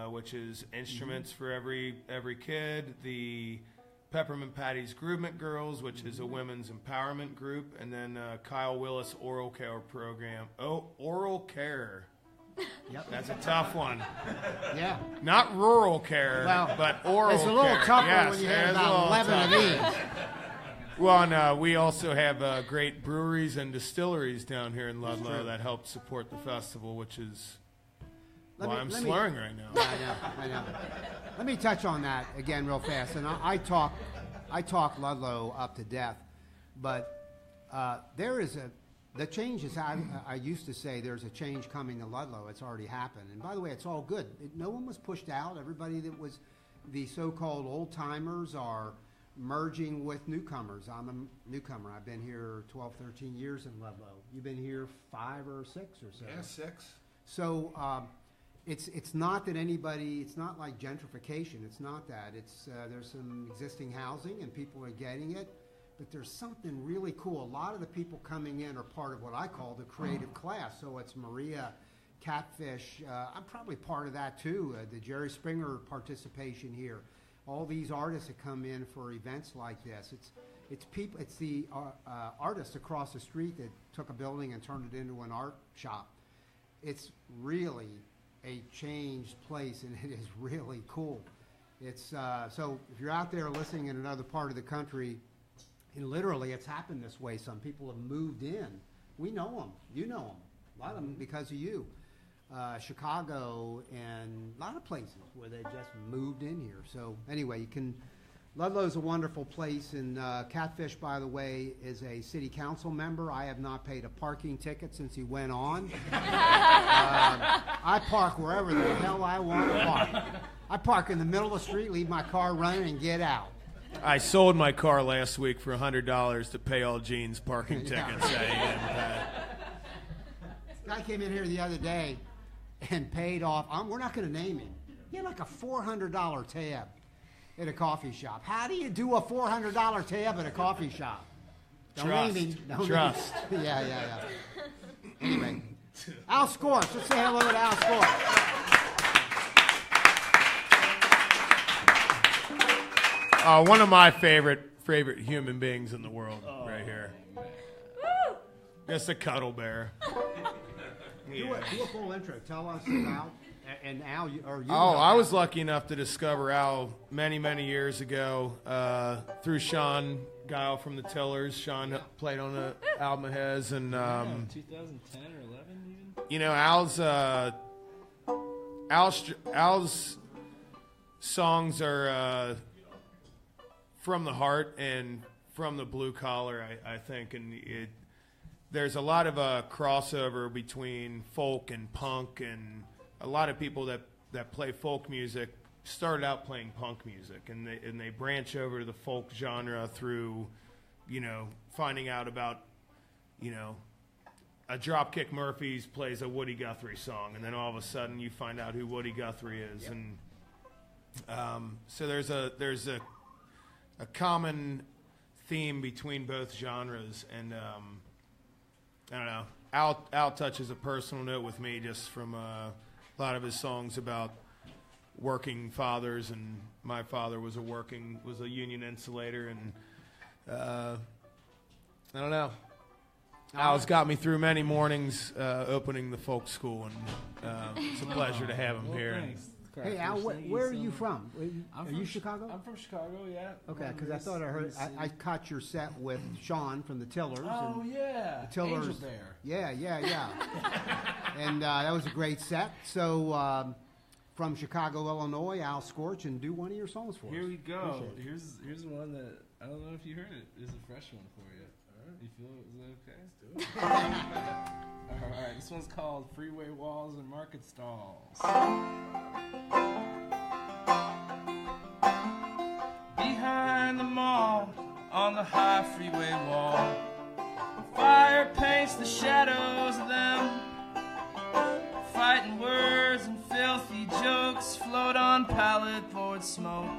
Speaker 9: which is instruments for every kid. The Peppermint Patty's Groovement Girls, which is a women's empowerment group. And then Kyle Willis Oral Care Program. Oh, Oral Care.
Speaker 5: Yep.
Speaker 9: That's a tough one.
Speaker 5: Yeah.
Speaker 9: Not rural care, but oral care.
Speaker 5: It's a little tougher when you have about 11 of these.
Speaker 9: Well, and we also have great breweries and distilleries down here in Ludlow that help support the festival, which is why I'm slurring right now.
Speaker 5: I know. Let me touch on that again real fast. And I talk Ludlow up to death, but there is the change is, I used to say there's a change coming to Ludlow. It's already happened. And by the way, it's all good. No one was pushed out. Everybody that was the so-called old-timers are merging with newcomers. I'm a newcomer. I've been here 12, 13 years in Ludlow. You've been here 5 or 6 or so.
Speaker 9: Yeah, 6.
Speaker 5: So it's not that anybody, it's not like gentrification. It's not that. It's there's some existing housing and people are getting it. But there's something really cool. A lot of the people coming in are part of what I call the creative class. So it's Maria, Catfish. I'm probably part of that too. The Jerry Springer participation here. All these artists that come in for events like this. It's people. It's the artists across the street that took a building and turned it into an art shop. It's really a changed place, and it is really cool. It's so if you're out there listening in another part of the country, And literally, it's happened this way. Some people have moved in. We know them. You know them. A lot of them because of you. Chicago and a lot of places where they just moved in here. So anyway, Ludlow's a wonderful place, and Catfish, by the way, is a city council member. I have not paid a parking ticket since he went on. I park wherever the hell I want to park. I park in the middle of the street, leave my car running, and get out.
Speaker 9: I sold my car last week for $100 to pay all Gene's parking tickets.
Speaker 5: Guy came in here the other day and paid off. We're not going to name him. He had like a $400 tab at a coffee shop. How do you do a $400 tab at a coffee shop? Don't
Speaker 9: Trust.
Speaker 5: name him. Don't
Speaker 9: Trust.
Speaker 5: Name him. Yeah. Anyway, Al Scorch. Let's say hello to Al Scorch.
Speaker 9: One of my favorite human beings in the world, right here. Just a cuddle bear.
Speaker 5: Do a full intro. Tell us about, and Al, or you.
Speaker 9: I was lucky enough to discover Al many years ago through Sean Guile from the Tillers. Sean played on the album of his, and
Speaker 10: 2010 or 11 even.
Speaker 9: You know, Al's songs are from the heart and from the blue collar, I think, and there's a lot of crossover between folk and punk, and a lot of people that play folk music started out playing punk music, and they branch over to the folk genre through, finding out about, a Dropkick Murphys plays a Woody Guthrie song, and then all of a sudden you find out who Woody Guthrie is,
Speaker 5: yep.
Speaker 9: And so there's a common theme between both genres, and I don't know. Al touches a personal note with me just from a lot of his songs about working fathers, and my father was a union insulator, and I don't know. Al's got me through many mornings opening the folk school, and it's a pleasure to have him here.
Speaker 10: Thanks.
Speaker 5: Hey Al, where are you from? Are you Chicago?
Speaker 10: I'm from Chicago, yeah.
Speaker 5: Okay, because I thought I heard I caught your set with Sean from the Tillers.
Speaker 10: Oh yeah,
Speaker 5: the Tillers.
Speaker 10: Angel Bear.
Speaker 5: Yeah. And that was a great set. So from Chicago, Illinois, Al Scorch, and do one of your songs for us.
Speaker 10: Here we go. Here's one that I don't know if you heard it. It's a fresh one for you. All right. You feel is that okay? Let's do it. All right. This one's called Freeway Walls and Market Stalls. Behind the mall, on the high freeway wall, fire paints the shadows of them. Fighting words and filthy jokes float on pallet board smoke.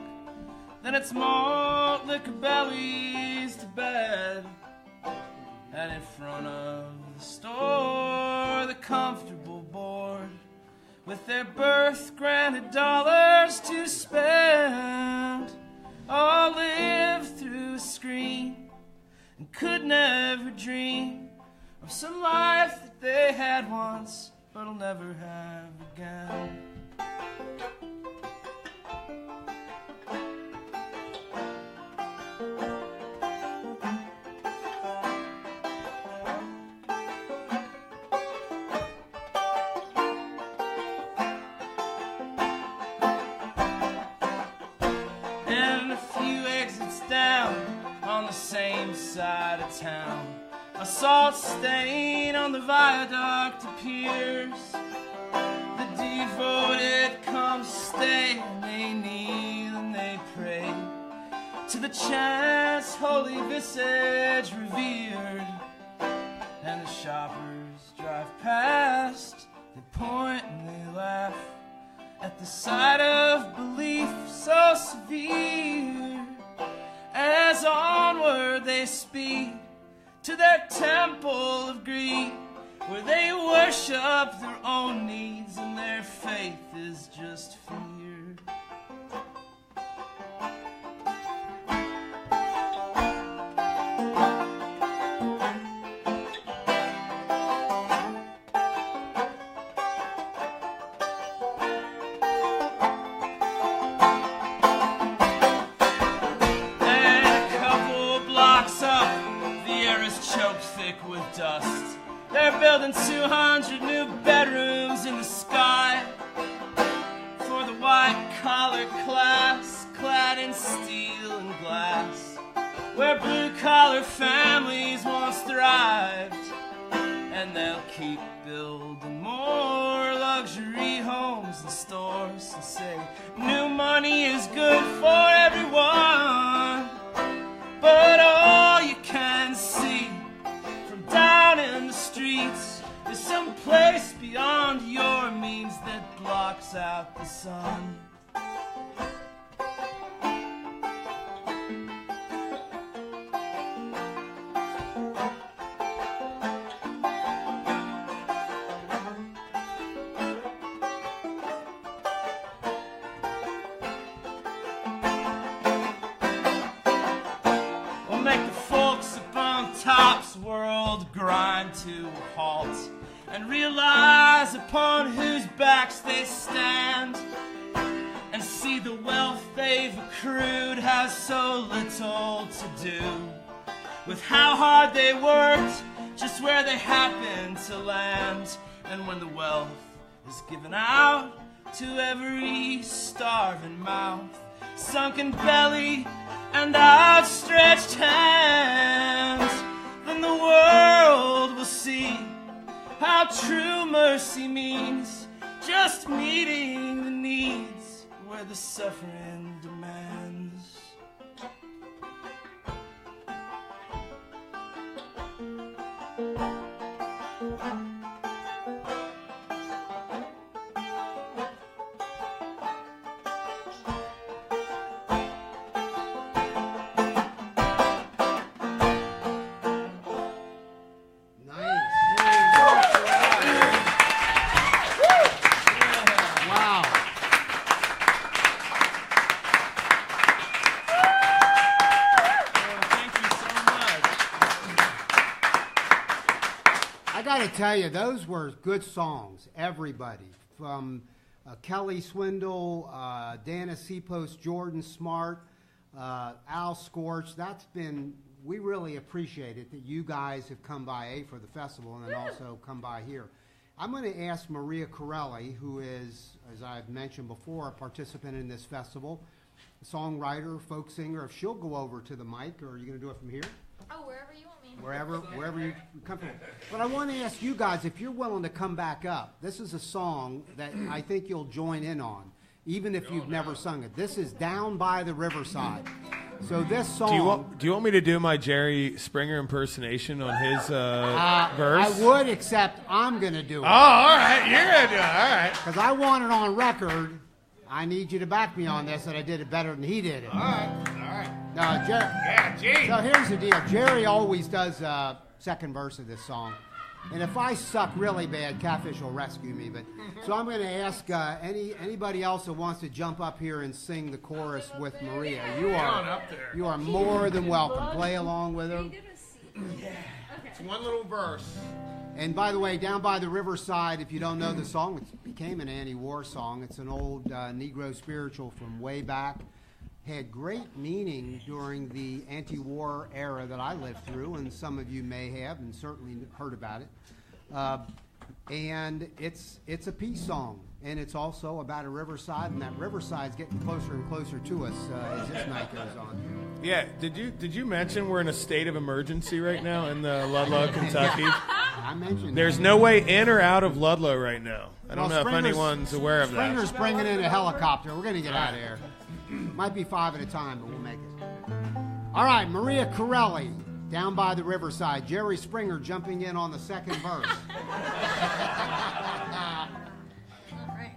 Speaker 10: Then it's malt liquor bellies to bed. And in front of the store, the comfortable board, with their birth-granted dollars to spend, all live through a screen and could never dream of some life that they had once but'll never have again. And a few exits down on the same side of town, a salt stain on the viaduct appears. The devoted come stay, and they kneel and they pray to the chance holy visage revered. And the shoppers drive past, they point and they laugh at the sight of belief so severe, as onward they speed to their temple of greed, where they worship their own needs and their faith is just fear. And a couple blocks up and 200 new bedrooms in the sky for the white-collar class clad in steel and glass, where blue-collar families once thrived, and they'll keep building more luxury homes and stores and say new money is good for everyone. But all you can see from down in the streets is some place beyond your means that blocks out the sun. To a halt and realize upon whose backs they stand, and see the wealth they've accrued has so little to do with how hard they worked, just where they happened to land. And when the wealth is given out to every starving mouth, sunken belly and outstretched hands, then the world will see how true mercy means, just meeting the needs where the suffering demands.
Speaker 5: I tell you, those were good songs, everybody. From Kelley, Swindall, Dana Sipos, Jordan Smart, Al Scorch. We really appreciate it that you guys have come by, for the festival, and then also come by here. I'm going to ask Maria Corelli, who is, as I've mentioned before, a participant in this festival, a songwriter, folk singer, if she'll go over to the mic, or are you going to do it from here?
Speaker 3: Oh, wherever you want me.
Speaker 5: Wherever you're comfortable. But I want to ask you guys, if you're willing to come back up, this is a song that I think you'll join in on, even if you've never sung it. This is Down by the Riverside. So this song...
Speaker 9: Do you want me to do my Jerry Springer impersonation on his verse?
Speaker 5: I would, except I'm going to do it.
Speaker 9: Oh, all right. You're going to do it. All right.
Speaker 5: Because I want it on record. I need you to back me on this, that I did it better than he did it.
Speaker 9: All right. All right.
Speaker 5: Jerry.
Speaker 9: Yeah, gee.
Speaker 5: So here's the deal. Jerry always does second verse of this song. And if I suck really bad, Catfish will rescue me. But so I'm going to ask anybody else that wants to jump up here and sing the chorus with Maria. You are more than welcome. Play along with her.
Speaker 9: Yeah. It's one little verse.
Speaker 5: And by the way, Down by the Riverside, if you don't know the song, it became an anti-war song. It's an old Negro spiritual from way back. Had great meaning during the anti-war era that I lived through, and some of you may have, and certainly heard about it. And it's a peace song, and it's also about a riverside, and that riverside's getting closer and closer to us as this night goes on.
Speaker 9: Yeah, did you mention we're in a state of emergency right now in the Ludlow, Kentucky?
Speaker 5: I mentioned
Speaker 9: there's
Speaker 5: that.
Speaker 9: no way in or out of Ludlow right now. I don't know if anyone's aware of that.
Speaker 5: Springer's bringing in a helicopter. We're going to get out of here. Might be 5 at a time, but we'll make it. All right, Maria Corelli, Down by the Riverside. Jerry Springer jumping in on the second verse.
Speaker 3: All right.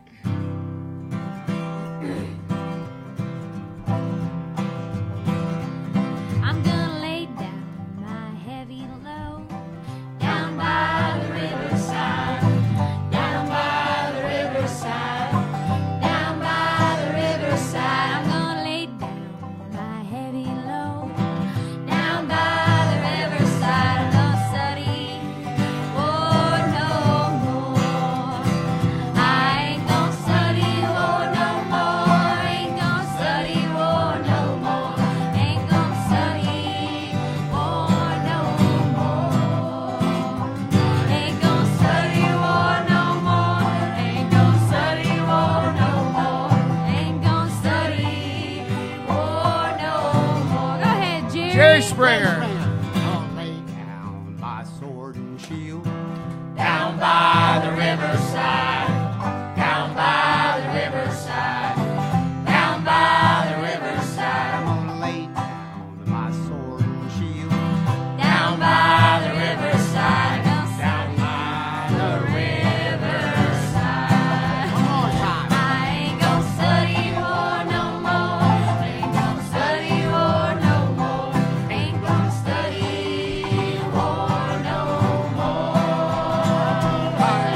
Speaker 6: I'm gonna lay down my heavy load down by the riverside, down by the riverside, down by the riverside. I'm gonna lay down my heavy load down by the riverside. I'm gonna study, oh no, no.
Speaker 11: Springer.
Speaker 5: I'll lay down my sword and shield
Speaker 10: Down by the riverside, down by the riverside, down by the riverside.
Speaker 5: I'm gonna lay down my sword and shield
Speaker 10: Down by the riverside, down by the riverside.
Speaker 5: one more time.
Speaker 10: I ain't gonna study war no more. Ain't gonna study war no more. Ain't gonna study war no more.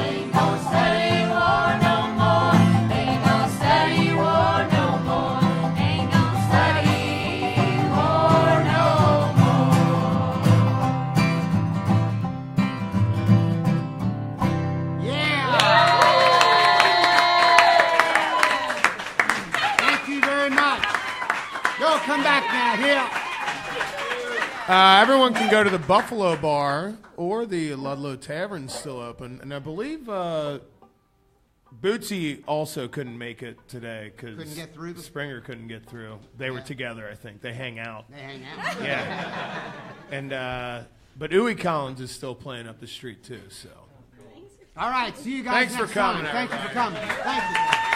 Speaker 10: Ain't gonna study war no more. Ain't gonna study war no more. Ain't gonna study war no
Speaker 5: Thank you very much. Yo, come back now. Here.
Speaker 11: Everyone can go to the Buffalo Bar or the Ludlow Tavern's still open. And I believe Bootsy also couldn't make it today because
Speaker 5: Couldn't get through the-
Speaker 11: Springer couldn't get through. They were together, I think. They hang out.
Speaker 5: They hang out.
Speaker 11: Yeah. And but Bootsy Collins is still playing up the street too. So
Speaker 5: All right. See you guys
Speaker 11: Thanks for
Speaker 5: next
Speaker 11: coming,
Speaker 5: time. Thank you for
Speaker 11: everybody.
Speaker 5: coming. Thank you.